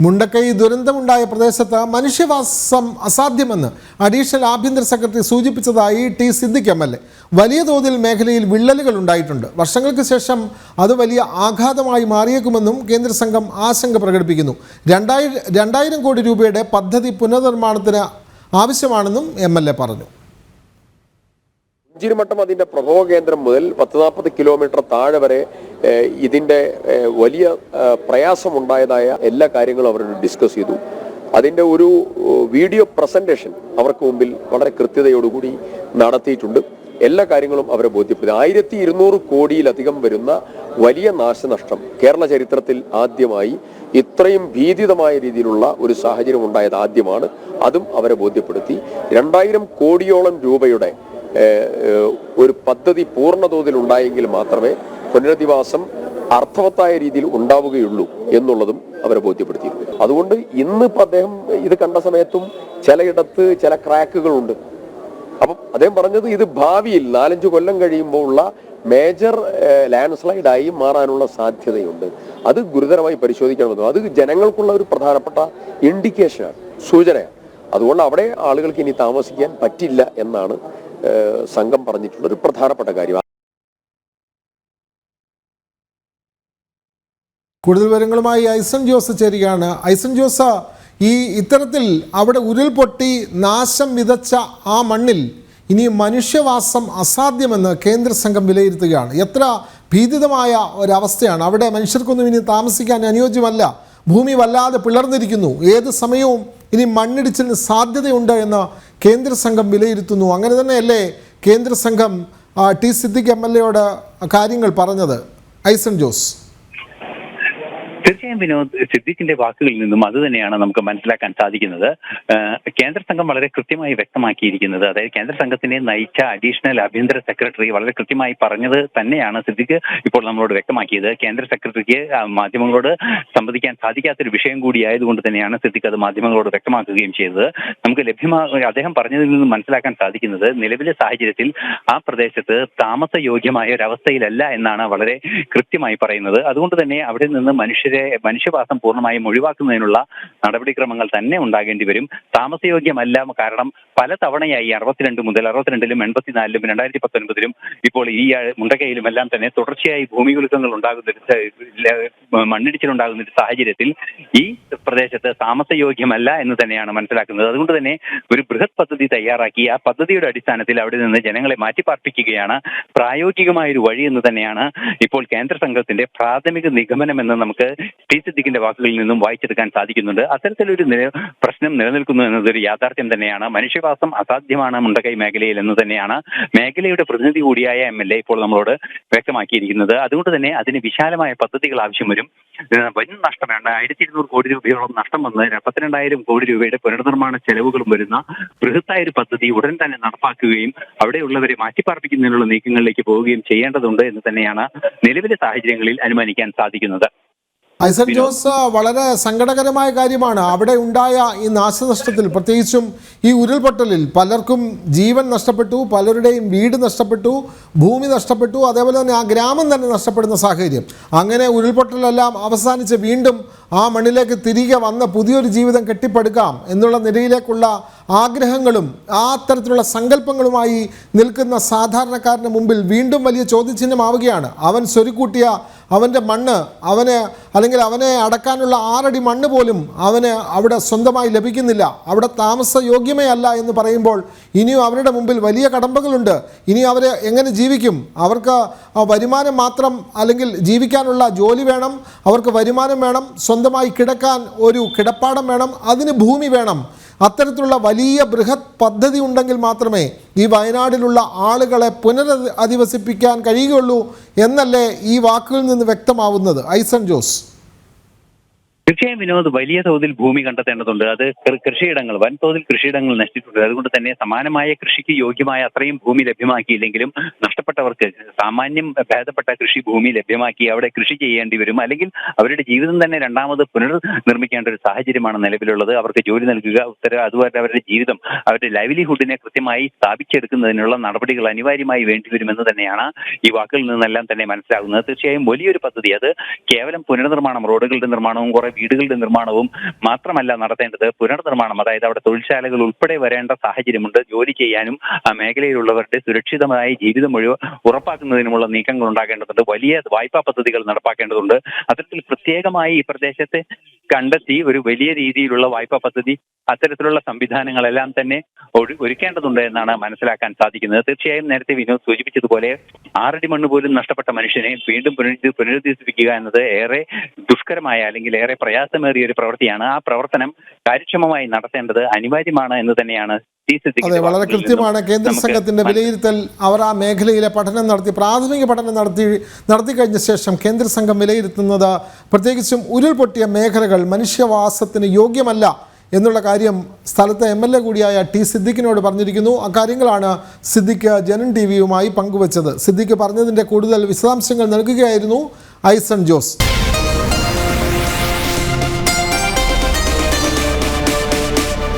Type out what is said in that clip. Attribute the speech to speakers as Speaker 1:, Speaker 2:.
Speaker 1: മുണ്ടക്കൈ ദുരന്തമുണ്ടായ പ്രദേശത്ത് മനുഷ്യവാസം അസാധ്യമെന്ന് അഡീഷണൽ ആഭ്യന്തര secretary സൂചിപ്പിച്ചതായി T Siddique MLA. വലിയ തോതിൽ മേഖലയിൽ വിള്ളലുകൾ ഉണ്ടായിട്ടുണ്ട്. വർഷങ്ങൾക്ക് ശേഷം അത് വലിയ ആഘാതമായി മാറിയേക്കുമെന്നും കേന്ദ്ര സംഘം ആശങ്ക പ്രകടിപ്പിക്കുന്നു. 2000 കോടി രൂപയുടെ പദ്ധതി പുനർനിർമ്മാണത്തിന് ആവശ്യമാണെന്നും എം.എൽ.എ. പറഞ്ഞു.
Speaker 2: പുഞ്ചിരിമട്ടം അതിന്റെ പ്രഭവ കേന്ദ്രം മുതൽ 10-40 കിലോമീറ്റർ താഴെ വരെ ഇതിന്റെ വലിയ പ്രയാസമുണ്ടായതായ എല്ലാ കാര്യങ്ങളും അവർ ഡിസ്കസ് ചെയ്തു. അതിന്റെ ഒരു വീഡിയോ പ്രസന്റേഷൻ അവർക്ക് മുമ്പിൽ വളരെ കൃത്യതയോടുകൂടി നടത്തിയിട്ടുണ്ട്. എല്ലാ കാര്യങ്ങളും അവരെ ബോധ്യപ്പെടുത്തി. 1200 കോടിയിലധികം വരുന്ന വലിയ നാശനഷ്ടം കേരള ചരിത്രത്തിൽ ആദ്യമായി ഇത്രയും ഭീതിതമായ രീതിയിലുള്ള ഒരു സാഹചര്യം ഉണ്ടായത് ആദ്യമാണ്. അതും അവരെ ബോധ്യപ്പെടുത്തി. 2000 കോടിയോളം രൂപയുടെ ഒരു പദ്ധതി പൂർണ്ണതോതിൽ ഉണ്ടായെങ്കിൽ മാത്രമേ പുനരധിവാസം അർത്ഥവത്തായ രീതിയിൽ ഉണ്ടാവുകയുള്ളൂ എന്നുള്ളതും അവരെ ബോധ്യപ്പെടുത്തിയിരുന്നു. അതുകൊണ്ട് ഇന്നിപ്പോൾ അദ്ദേഹം ഇത് കണ്ട സമയത്തും ചിലയിടത്ത് ചില ക്രാക്കുകളുണ്ട്. അപ്പം അദ്ദേഹം പറഞ്ഞത് ഇത് ഭാവിയിൽ 4-5 കൊല്ലം കഴിയുമ്പോൾ ഉള്ള മേജർ ലാൻഡ് സ്ലൈഡായി മാറാനുള്ള സാധ്യതയുണ്ട്. അത് ഗുരുതരമായി പരിശോധിക്കണമെന്നും അത് ജനങ്ങൾക്കുള്ള ഒരു പ്രധാനപ്പെട്ട ഇൻഡിക്കേഷനാണ്, സൂചനയാണ്. അതുകൊണ്ട് അവിടെ ആളുകൾക്ക് ഇനി താമസിക്കാൻ പറ്റില്ല എന്നാണ് സംഘം പറഞ്ഞിട്ടുള്ള ഒരു പ്രധാനപ്പെട്ട കാര്യം.
Speaker 1: കൂടുതൽ വിവരങ്ങളുമായി ഐസൺ ജോസ് ചേരുകയാണ്. ഐസൺ ജോസ്, ഇത്തരത്തിൽ അവിടെ ഉരുൾപൊട്ടി നാശം വിതച്ച ആ മണ്ണിൽ ഇനി മനുഷ്യവാസം അസാധ്യമെന്ന് കേന്ദ്ര സംഘം വിലയിരുത്തുകയാണ്. എത്ര ഭീതിതമായ ഒരവസ്ഥയാണ്. അവിടെ മനുഷ്യർക്കൊന്നും ഇനി താമസിക്കാൻ അനുയോജ്യമല്ല. ഭൂമി വല്ലാതെ പിളർന്നിരിക്കുന്നു. ഏത് സമയവും ഇനി മണ്ണിടിച്ചിലിന് സാധ്യതയുണ്ട് എന്ന് കേന്ദ്ര സംഘം വിലയിരുത്തുന്നു. അങ്ങനെ തന്നെയല്ലേ കേന്ദ്ര സംഘം ടി സിദ്ദിഖ് എം.എൽ.എയോട് കാര്യങ്ങൾ പറഞ്ഞത്? ഐസൺ ജോസ്.
Speaker 3: തീർച്ചയായും വിനോദ്, സിദ്ദിഖിന്റെ വാക്കുകളിൽ നിന്നും അത് തന്നെയാണ് നമുക്ക് മനസ്സിലാക്കാൻ സാധിക്കുന്നത്. കേന്ദ്ര സംഘം വളരെ കൃത്യമായി വ്യക്തമാക്കിയിരിക്കുന്നത്, അതായത് കേന്ദ്ര സംഘത്തിനെ നയിച്ച അഡീഷണൽ ആഭ്യന്തര സെക്രട്ടറി വളരെ കൃത്യമായി പറഞ്ഞത് തന്നെയാണ് സിദ്ദിഖ് ഇപ്പോൾ നമ്മളോട് വ്യക്തമാക്കിയത്. കേന്ദ്ര സെക്രട്ടറിക്ക് മാധ്യമങ്ങളോട് സംവദിക്കാൻ സാധിക്കാത്തൊരു വിഷയം കൂടിയായതുകൊണ്ട് തന്നെയാണ് സിദ്ദിഖ് അത് മാധ്യമങ്ങളോട് വ്യക്തമാക്കുകയും ചെയ്തത്. നമുക്ക് അദ്ദേഹം പറഞ്ഞതിൽ നിന്നും മനസ്സിലാക്കാൻ സാധിക്കുന്നത് നിലവിലെ സാഹചര്യത്തിൽ ആ പ്രദേശത്ത് താമസയോഗ്യമായ ഒരവസ്ഥയിലല്ല എന്നാണ് വളരെ കൃത്യമായി പറയുന്നത്. അതുകൊണ്ട് തന്നെ അവിടെ നിന്ന് മനുഷ്യവാസം പൂർണ്ണമായും ഒഴിവാക്കുന്നതിനുള്ള നടപടിക്രമങ്ങൾ തന്നെ ഉണ്ടാകേണ്ടി വരും. താമസയോഗ്യമല്ല, കാരണം പല തവണയായി 62 മുതൽ 62-ലും 84-ലും 2019-ലും ഇപ്പോൾ ഈ മുണ്ടക്കയിലും എല്ലാം തന്നെ തുടർച്ചയായി ഭൂമികുലുക്കങ്ങൾ മണ്ണിടിച്ചിലുണ്ടാകുന്ന ഒരു സാഹചര്യത്തിൽ ഈ പ്രദേശത്ത് താമസയോഗ്യമല്ല എന്ന് തന്നെയാണ് മനസ്സിലാക്കുന്നത്. അതുകൊണ്ട് തന്നെ ഒരു ബൃഹത് പദ്ധതി തയ്യാറാക്കി ആ പദ്ധതിയുടെ അടിസ്ഥാനത്തിൽ അവിടെ നിന്ന് ജനങ്ങളെ മാറ്റിപ്പാർപ്പിക്കുകയാണ് പ്രായോഗികമായ ഒരു വഴി എന്ന് തന്നെയാണ് ഇപ്പോൾ കേന്ദ്ര സംഘത്തിന്റെ പ്രാഥമിക നിഗമനം എന്ന് നമുക്ക് ടി സിദ്ദിഖിന്റെ വാക്കുകളിൽ നിന്നും വായിച്ചെടുക്കാൻ സാധിക്കുന്നുണ്ട്. അത്തരത്തിലൊരു പ്രശ്നം നിലനിൽക്കുന്നു എന്നതൊരു യാഥാർത്ഥ്യം തന്നെയാണ്. മനുഷ്യവാസം അസാധ്യമാണ് മുണ്ടക്കൈ മേഖലയിൽ എന്ന് തന്നെയാണ് മേഖലയുടെ പ്രതിനിധി കൂടിയായ എം.എൽ.എ. ഇപ്പോൾ നമ്മളോട് വ്യക്തമാക്കിയിരിക്കുന്നത്. അതുകൊണ്ട് തന്നെ അതിന് വിശാലമായ പദ്ധതികൾ ആവശ്യം വരും. വൻ നഷ്ടമാണ്. 1200 കോടി രൂപയോളം നഷ്ടം വന്ന് 72,000 കോടി രൂപയുടെ പുനർനിർമ്മാണ ചെലവുകളും വരുന്ന ബൃഹത്തായ ഒരു പദ്ധതി ഉടൻ തന്നെ നടപ്പാക്കുകയും അവിടെയുള്ളവരെ മാറ്റിപ്പാർപ്പിക്കുന്നതിനുള്ള നീക്കങ്ങളിലേക്ക് പോവുകയും ചെയ്യേണ്ടതുണ്ട് എന്ന് തന്നെയാണ് നിലവിലെ സാഹചര്യങ്ങളിൽ അനുമാനിക്കാൻ സാധിക്കുന്നത്.
Speaker 1: ഐസൺ ജോസ്, വളരെ സങ്കടകരമായ കാര്യമാണ് അവിടെ ഉണ്ടായ ഈ നാശനഷ്ടത്തിൽ. പ്രത്യേകിച്ചും ഈ ഉരുൾപൊട്ടലിൽ പലർക്കും ജീവൻ നഷ്ടപ്പെട്ടു, പലരുടെയും വീട് നഷ്ടപ്പെട്ടു, ഭൂമി നഷ്ടപ്പെട്ടു, അതേപോലെ തന്നെ ആ ഗ്രാമം തന്നെ നഷ്ടപ്പെടുന്ന സാഹചര്യം. അങ്ങനെ ഉരുൾപൊട്ടലെല്ലാം അവസാനിച്ച് വീണ്ടും ആ മണ്ണിലേക്ക് തിരികെ വന്ന് പുതിയൊരു ജീവിതം കെട്ടിപ്പടുക്കാം എന്നുള്ള നിലയിലേക്കുള്ള ആഗ്രഹങ്ങളും ആ തരത്തിലുള്ള സങ്കല്പങ്ങളുമായി നിൽക്കുന്ന സാധാരണക്കാരന് മുമ്പിൽ വീണ്ടും വലിയ ചോദ്യചിഹ്നമാവുകയാണ്. അവൻ സ്വരുക്കൂട്ടിയ അവൻ്റെ മണ്ണ്, അവനെ അടക്കാനുള്ള 6 അടി മണ്ണ് പോലും അവന് അവിടെ സ്വന്തമായി ലഭിക്കുന്നില്ല. അവിടെ താമസയോഗ്യമേ അല്ല എന്ന് പറയുമ്പോൾ ഇനിയും അവരുടെ മുമ്പിൽ വലിയ കടമ്പകളുണ്ട്. ഇനി അവരെ എങ്ങനെ ജീവിക്കും? അവർക്ക് വരുമാനം മാത്രം, അല്ലെങ്കിൽ ജീവിക്കാനുള്ള ജോലി വേണം, അവർക്ക് വരുമാനം വേണം, സ്വന്തമായി കിടക്കാൻ ഒരു കിടപ്പാടം വേണം, അതിന് ഭൂമി വേണം. അത്തരത്തിലുള്ള വലിയ ബൃഹത് പദ്ധതി ഉണ്ടെങ്കിൽ മാത്രമേ ഈ വയനാടിലുള്ള ആളുകളെ പുനരധിവസിപ്പിക്കാൻ കഴിയുകയുള്ളൂ എന്നല്ലേ ഈ വാക്കുകളിൽ നിന്ന് വ്യക്തമാവുന്നത്? ഐസൺ ജോസ്.
Speaker 3: തീർച്ചയായും വിനോദ്, വലിയ തോതിൽ ഭൂമി കണ്ടെത്തേണ്ടതുണ്ട്. അത് കൃഷിയിടങ്ങൾ, വൻതോതിൽ കൃഷിയിടങ്ങൾ നശിച്ചിട്ടുണ്ട്. അതുകൊണ്ട് തന്നെ സമാനമായ കൃഷിക്ക് യോഗ്യമായ അത്രയും ഭൂമി ലഭ്യമാക്കിയില്ലെങ്കിലും നഷ്ടപ്പെട്ടവർക്ക് സാമാന്യം ഭേദപ്പെട്ട കൃഷി ഭൂമി ലഭ്യമാക്കി അവിടെ കൃഷി ചെയ്യേണ്ടി വരും. അല്ലെങ്കിൽ അവരുടെ ജീവിതം തന്നെ രണ്ടാമത് പുനർനിർമ്മിക്കേണ്ട ഒരു സാഹചര്യമാണ് നിലവിലുള്ളത്. അവർക്ക് ജോലി നൽകുക, അതുപോലെ അവരുടെ ജീവിതം, അവരുടെ ലൈവ്ലിഹുഡിനെ കൃത്യമായി സ്ഥാപിച്ചെടുക്കുന്നതിനുള്ള നടപടികൾ അനിവാര്യമായി വേണ്ടിവരുമെന്ന് തന്നെയാണ് ഈ വാക്കുകളിൽ നിന്നെല്ലാം തന്നെ മനസ്സിലാകുന്നത്. തീർച്ചയായും വലിയൊരു പദ്ധതി, അത് കേവലം പുനർനിർമ്മാണം, റോഡുകളുടെ നിർമ്മാണവും കുറെ വീടുകളുടെ നിർമ്മാണവും മാത്രമല്ല നടത്തേണ്ടത്, പുനർനിർമ്മാണം, അതായത് അവിടെ തൊഴിൽശാലകൾ ഉൾപ്പെടെ വരേണ്ട സാഹചര്യമുണ്ട്. ജോലി ചെയ്യാനും ആ മേഖലയിലുള്ളവരുടെ സുരക്ഷിതമായ ജീവിതം ഉറപ്പാക്കുന്നതിനുമുള്ള നീക്കങ്ങൾ ഉണ്ടാകേണ്ടതുണ്ട്. വലിയ വായ്പാ പദ്ധതികൾ നടപ്പാക്കേണ്ടതുണ്ട്. അത്തരത്തിൽ പ്രത്യേകമായി ഈ പ്രദേശത്തെ കണ്ടെത്തി ഒരു വലിയ രീതിയിലുള്ള വായ്പാ പദ്ധതി, അത്തരത്തിലുള്ള സംവിധാനങ്ങളെല്ലാം തന്നെ ഒരുക്കേണ്ടതുണ്ട് എന്നാണ് മനസ്സിലാക്കാൻ സാധിക്കുന്നത്. തീർച്ചയായും നേരത്തെ വിനോദ് സൂചിപ്പിച്ചതുപോലെ 6 അടി മണ്ണ് പോലും നഷ്ടപ്പെട്ട മനുഷ്യനെ വീണ്ടും പുനരുദ്ധരിപ്പിക്കുക എന്നത് ഏറെ ദുഷ്കരമായ അല്ലെങ്കിൽ ഏറെ പ്രയാസമേറിയ ഒരു പ്രവൃത്തിയാണ്. ആ പ്രവർത്തനം കാര്യക്ഷമമായി നടത്തേണ്ടത് അനിവാര്യമാണ് എന്ന് തന്നെയാണ്
Speaker 1: അതെ, വളരെ കൃത്യമാണ്. കേന്ദ്ര സംഘത്തിന്റെ വിലയിരുത്തൽ, അവർ ആ മേഖലയിലെ പഠനം നടത്തി, പ്രാഥമിക പഠനം നടത്തി കഴിഞ്ഞ ശേഷം കേന്ദ്ര സംഘം വിലയിരുത്തുന്നത് പ്രത്യേകിച്ചും ഉരുൾപൊട്ടിയ മേഖലകൾ മനുഷ്യവാസത്തിന് യോഗ്യമല്ല എന്നുള്ള കാര്യം സ്ഥലത്തെ MLA കൂടിയായ ടി സിദ്ദിഖിനോട് പറഞ്ഞിരിക്കുന്നു. അക്കാര്യങ്ങളാണ് സിദ്ദിഖ് ജനൻ TV യുമായി പങ്കുവച്ചത്. സിദ്ദിഖ് പറഞ്ഞതിൻ്റെ കൂടുതൽ വിശദാംശങ്ങൾ നൽകുകയായിരുന്നു ഐസൺ ജോസ്.